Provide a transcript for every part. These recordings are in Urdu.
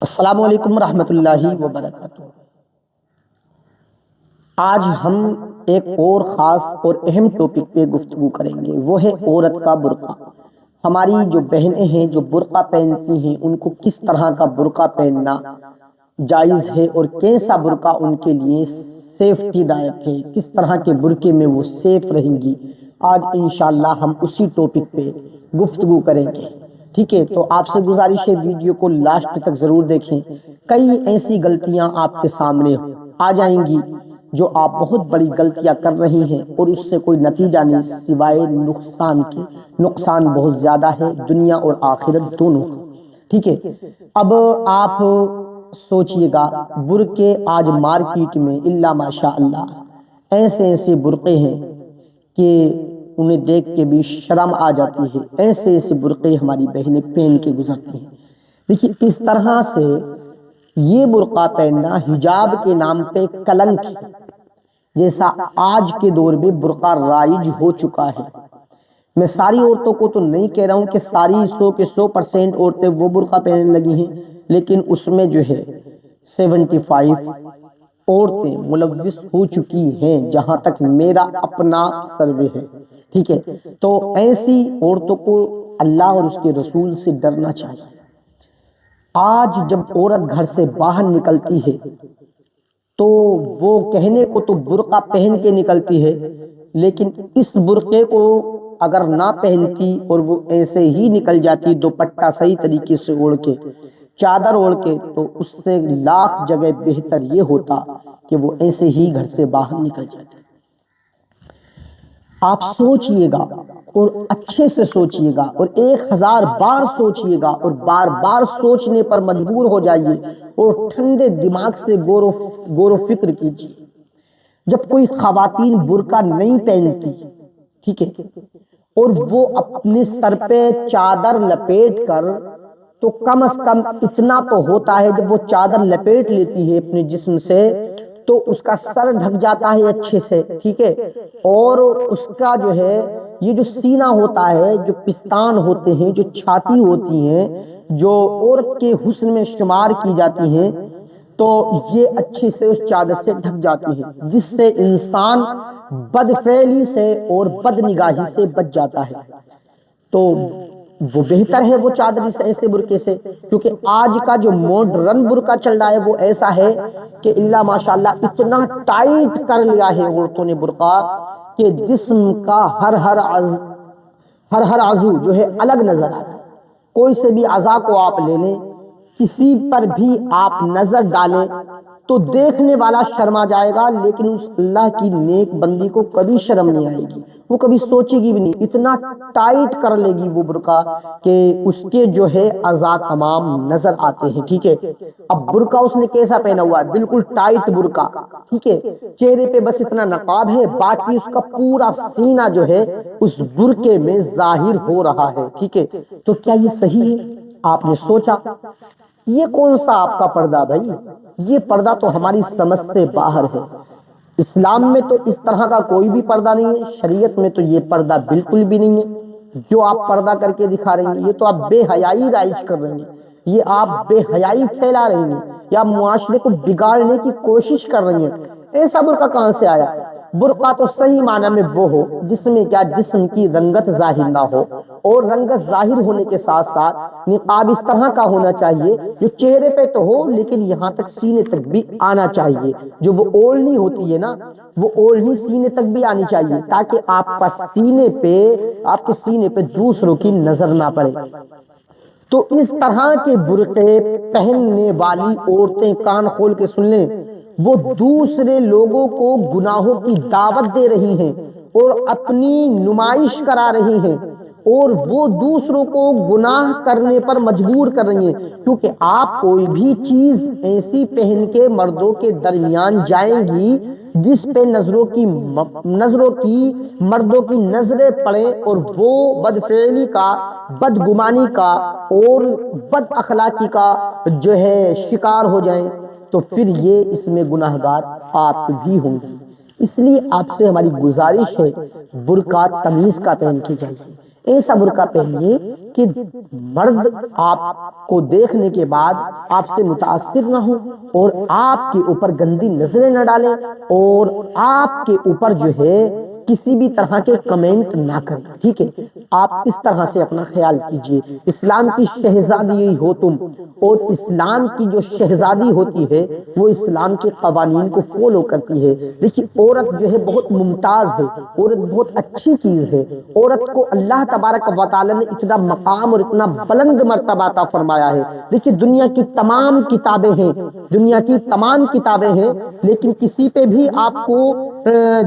السلام علیکم ورحمۃ اللہ وبرکاتہ۔ آج ہم ایک اور خاص اور اہم ٹاپک پہ گفتگو کریں گے، وہ ہے عورت کا برقع۔ ہماری جو بہنیں ہیں جو برقع پہنتی ہیں، ان کو کس طرح کا برقع پہننا جائز ہے اور کیسا برقع ان کے لیے سیفٹی دائق ہے، کس طرح کے برقعے میں وہ سیف رہیں گی۔ آج انشاءاللہ ہم اسی ٹاپک پہ گفتگو کریں گے، ٹھیک ہے؟ تو آپ سے گزارش ہے ویڈیو کو لاسٹ تک ضرور دیکھیں۔ کئی ایسی غلطیاں آپ کے سامنے آ جائیں گی جو آپ بہت بڑی غلطیاں کر رہی ہیں اور اس سے کوئی نتیجہ نہیں سوائے نقصان کے۔ نقصان بہت زیادہ ہے، دنیا اور آخرت دونوں، ٹھیک ہے؟ اب آپ سوچئے گا، برقعے آج مارکیٹ میں الا ماشاء اللہ ایسے برقعے ہیں کہ انہیں دیکھ کے بھی شرم آ جاتی ہے۔ ایسے برقعے ہماری بہنیں پہن کے گزرتی ہیں۔ دیکھیے، اس طرح سے یہ برقع پہننا حجاب کے نام پہ کلنک ہے، جیسا آج کے دور میں برقع رائج ہو چکا ہے۔ میں ساری عورتوں کو تو نہیں کہہ رہا ہوں کہ ساری 100% عورتیں وہ برقع پہننے لگی ہیں، لیکن اس میں جو ہے 75 عورتیں ملوث ہو چکی ہیں، جہاں تک میرا اپنا سروے ہے، ٹھیک ہے؟ تو ایسی عورتوں کو اللہ اور اس کے رسول سے ڈرنا چاہیے۔ آج جب عورت گھر سے باہر نکلتی ہے تو وہ کہنے کو تو برقع پہن کے نکلتی ہے، لیکن اس برقعے کو اگر نہ پہنتی اور وہ ایسے ہی نکل جاتی دوپٹہ صحیح طریقے سے اوڑھ کے، چادر اوڑھ کے، تو اس سے لاکھ جگہ بہتر یہ ہوتا کہ وہ ایسے ہی گھر سے باہر نکل جاتی۔ آپ سوچئے گا اور اچھے سے سوچئے گا اور 1000 بار سوچئے گا اور بار بار سوچنے پر مجبور ہو جائیے اور ٹھنڈے دماغ سے غور و فکر کیجئے۔ جب کوئی خواتین برقع نہیں پہنتی، ٹھیک ہے، اور وہ اپنے سر پہ چادر لپیٹ کر، تو کم از کم اتنا تو ہوتا ہے جب وہ چادر لپیٹ لیتی ہے اپنے جسم سے تو اس کا سر ڈھک جاتا ہے اچھے سے، ٹھیک ہے، اور اس کا جو ہے یہ جو سینہ ہوتا ہے، جو پستان ہوتے ہیں، جو چھاتی ہوتی ہیں، جو عورت کے حسن میں شمار کی جاتی ہیں، تو یہ اچھے سے اس چادر سے ڈھک جاتی ہیں، جس سے انسان بدفعلی سے اور بدنگاہی سے بچ جاتا ہے۔ تو وہ بہتر ہے وہ چادر سے، ایسے برقعے سے، کیونکہ آج کا جو ماڈرن برقع چل رہا ہے وہ ایسا ہے کہ الا ماشاءاللہ اتنا ٹائٹ کر لیا ہے عورتوں نے برقع کہ جسم کا ہر عضو جو ہے الگ نظر آتا ہے۔ کوئی سے بھی اعضاء کو آپ لے لیں، کسی پر بھی آپ نظر ڈالیں تو دیکھنے والا شرما جائے گا، لیکن اس اللہ کی نیک بندی کو کبھی شرم نہیں آئے گی، وہ کبھی سوچے گی بھی نہیں۔ اتنا ٹائٹ کر لے گی وہ برقع کہ اس کے جو ہے اعضاء تمام نظر آتے ہیں، ٹھیک ہے؟ اب برقع اس نے کیسا پہنا ہوا ہے؟ بالکل ٹائٹ برقع، ٹھیک ہے؟ چہرے پہ بس اتنا نقاب ہے، باقی اس کا پورا سینہ جو ہے اس برقعے میں ظاہر ہو رہا ہے، ٹھیک ہے؟ تو کیا یہ صحیح ہے؟ آپ نے سوچا یہ کون سا آپ کا پردہ بھائی؟ یہ پردہ تو ہماری سمجھ سے باہر ہے۔ اسلام میں تو اس طرح کا کوئی بھی پردہ نہیں ہے، شریعت میں تو یہ پردہ بالکل بھی نہیں ہے۔ جو آپ پردہ کر کے دکھا رہی ہیں، یہ تو آپ بے حیائی رائج کر رہی ہیں، یہ آپ بے حیائی پھیلا رہی ہیں، یا معاشرے کو بگاڑنے کی کوشش کر رہی ہیں۔ ایسا برقع کہاں سے آیا؟ برقع تو صحیح معنی میں وہ ہو جس میں کیا جسم کی رنگت ظاہر نہ ہو، اور رنگت ظاہر ہونے کے ساتھ ساتھ نقاب اس طرح کا ہونا چاہیے جو چہرے پہ تو ہو لیکن یہاں تک سینے تک بھی آنا چاہیے۔ جو وہ اوڑھنی ہوتی ہے نا، وہ اوڑھنی سینے تک بھی آنی چاہیے، تاکہ آپ کے سینے پہ دوسروں کی نظر نہ پڑے۔ تو اس طرح کے برقعے پہننے والی عورتیں کان کھول کے سن لیں، وہ دوسرے لوگوں کو گناہوں کی دعوت دے رہی ہیں اور اپنی نمائش کرا رہی ہیں، اور وہ دوسروں کو گناہ کرنے پر مجبور کر رہی ہیں، کیونکہ آپ کوئی بھی چیز ایسی پہن کے مردوں کے درمیان جائیں گی جس پہ نظروں کی مردوں کی نظریں پڑے اور وہ بدفعلی کا، بدگمانی کا اور بد اخلاقی کا جو ہے شکار ہو جائیں، تو پھر یہ اس میں گناہگار آپ بھی ہوں گے۔ اس لیے آپ سے ہماری گزارش ہے، برقع تمیز کا پہن کے جائیے۔ ایسا برقع پہنیے کہ مرد آپ کو دیکھنے کے بعد آپ سے متاثر نہ ہو اور آپ کے اوپر گندی نظریں نہ ڈالیں اور آپ کے اوپر جو ہے کسی بھی طرح کے کمنٹ نہ کریں، ٹھیک ہے؟ آپ اس طرح سے اپنا خیال کیجئے۔ اسلام کی شہزادی ہو تم، اور اسلام کی جو شہزادی ہوتی ہے وہ اسلام کے قوانین کو فالو کرتی ہے۔ دیکھیے عورت جو ہے بہت ممتاز ہے، عورت بہت اچھی چیز ہے، عورت کو اللہ تبارک و تعالی نے اتنا مقام اور اتنا بلند مرتبہ عطا فرمایا ہے۔ دیکھیے دنیا کی تمام کتابیں ہیں، دنیا کی تمام کتابیں ہیں، لیکن کسی پہ بھی آپ کو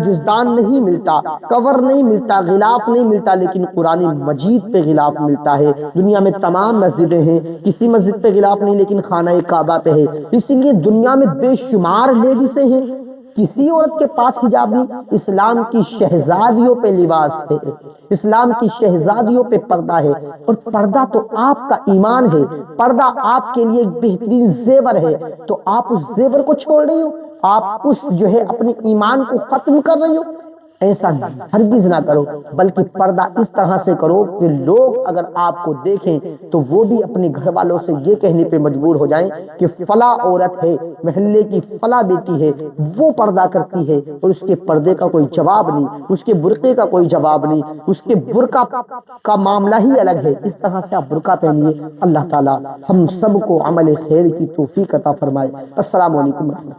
جزدان نہیں ملتا، کور نہیں ملتا، غلاف نہیں ملتا، لیکن قرآن مجید پہ غلاف ملتا ہے۔ دنیا میں تمام مسجدیں ہیں، کسی مسجد پہ غلاف نہیں، لیکن خانہ کعبہ پہ ہے۔ اسی لیے دنیا میں بے شمار لیڈیزیں ہیں، کسی عورت کے پاس حجاب نہیں۔ اسلام کی شہزادیوں پہ لباس ہے، اسلام کی شہزادیوں پہ پردہ ہے، اور پردہ تو آپ کا ایمان ہے، پردہ آپ کے لیے ایک بہترین زیور ہے، تو آپ اس زیور کو چھوڑ رہی ہو، آپ اس جو ہے اپنے ایمان کو ختم کر رہی ہو۔ ایسا ہرگز نہ کرو، بلکہ پردہ اس طرح سے کرو کہ لوگ اگر آپ کو دیکھیں تو وہ بھی اپنے گھر والوں سے یہ کہنے پہ مجبور ہو جائیں کہ فلاں عورت ہے، محلے کی فلاں بیٹی ہے، وہ پردہ کرتی ہے، اور اس کے پردے کا کوئی جواب نہیں، اس کے برقعے کا کوئی جواب نہیں، اس کے برقع کا معاملہ ہی الگ ہے۔ اس طرح سے آپ برقع پہنیے۔ اللہ تعالی ہم سب کو عمل خیر کی توفیق عطا فرمائے۔ السلام علیکم ورحمۃ اللہ۔